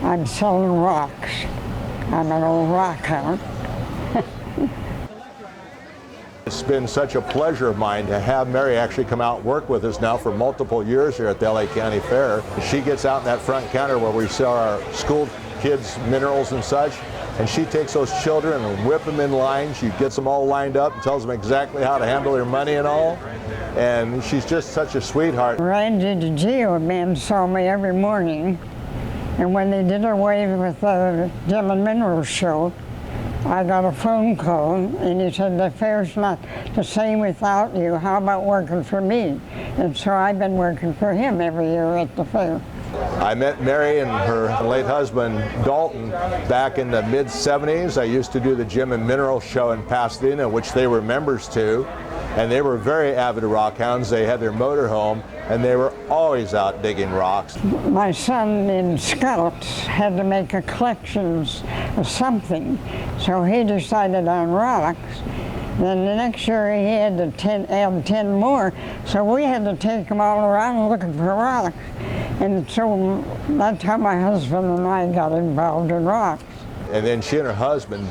I'm selling rocks. I'm an old rock hound. It's been such a pleasure of mine to have Mary actually come out and work with us now for multiple years here at the LA County Fair. She gets out in that front counter where we sell our school kids minerals and such, and she takes those children and whip them in line. She gets them all lined up and tells them exactly how to handle their money and all. And she's just such a sweetheart. Randy the geoman saw me every morning, and when they did away with the Gem and Minerals show, I got a phone call, and he said, the fair's not the same without you. How about working for me? And so I've been working for him every year at the fair. I met Mary and her late husband, Dalton, back in the mid-'70s. I used to do the Gem and Mineral show in Pasadena, which they were members to. And they were very avid rock hounds. They had their motorhome, and they were always out digging rocks. My son in Scouts had to make a collection of something, so he decided on rocks. Then the next year he had to add 10 more, so we had to take them all around looking for rocks. And so that's how my husband and I got involved in rocks. And then she and her husband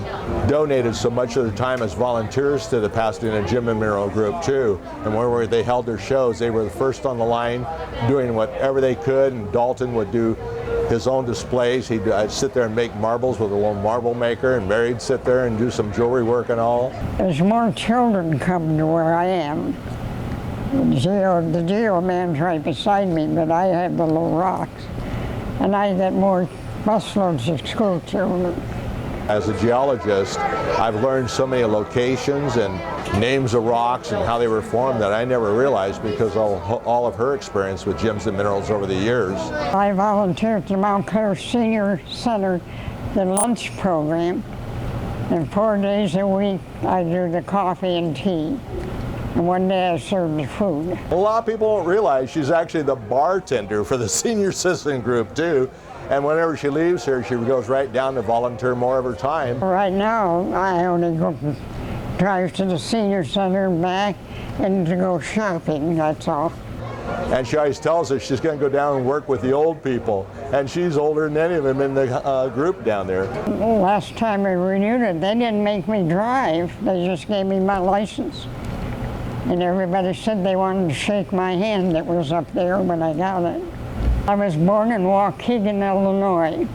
donated so much of their time as volunteers to the Pasadena Gem and Mineral Group too. And whenever they held their shows, they were the first on the line doing whatever they could. And Dalton would do his own displays. He'd sit there and make marbles with a little marble maker, and Mary'd sit there and do some jewelry work and all. There's more children coming to where I am. The geo man's right beside me, but I have the little rocks. And I get more busloads of school children. As a geologist, I've learned so many locations and names of rocks and how they were formed that I never realized because of all of her experience with gems and minerals over the years. I volunteer at the Montclair Senior Center, the lunch program, and 4 days a week I do the coffee and tea. And one day I serve the food. A lot of people don't realize she's actually the bartender for the senior citizen group too. And whenever she leaves here, she goes right down to volunteer more of her time. Right now, I only drive to the senior center and back and to go shopping, that's all. And she always tells us she's going to go down and work with the old people. And she's older than any of them in the group down there. Last time I renewed it, they didn't make me drive. They just gave me my license. And everybody said they wanted to shake my hand that was up there when I got it. I was born in Waukegan, Illinois,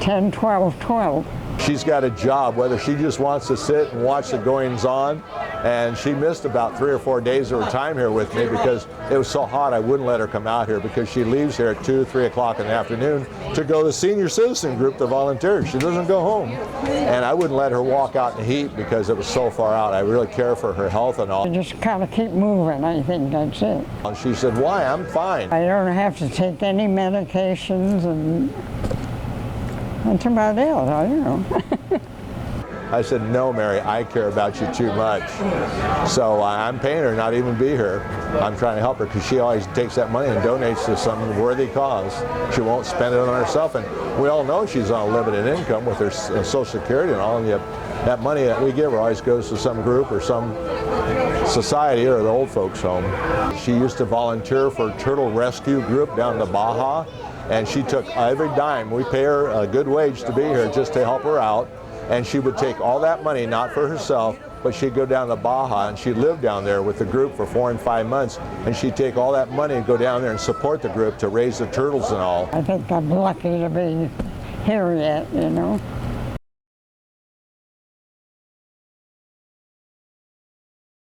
10-12-12. She's got a job, whether she just wants to sit and watch the goings on, and she missed about 3 or 4 days of her time here with me because it was so hot I wouldn't let her come out here because she leaves here at 2, 3 o'clock in the afternoon to go to the senior citizen group to volunteer. She doesn't go home. And I wouldn't let her walk out in the heat because it was so far out. I really care for her health and all. I just kind of keep moving, I think that's it. And she said, why? I'm fine. I don't have to take any medications, and that's about it, I don't know. I said, no, Mary, I care about you too much. So I'm paying her not even be here. I'm trying to help her because she always takes that money and donates to some worthy cause. She won't spend it on herself. And we all know she's on a limited income with her Social Security and all. And yet that money that we give her always goes to some group or some society or the old folks' home. She used to volunteer for a turtle rescue group down in Baja. And she took every dime. We pay her a good wage to be here just to help her out. And she would take all that money, not for herself, but she'd go down to Baja and she'd live down there with the group for 4 and 5 months. And she'd take all that money and go down there and support the group to raise the turtles and all. I think I'm lucky to be here yet, you know.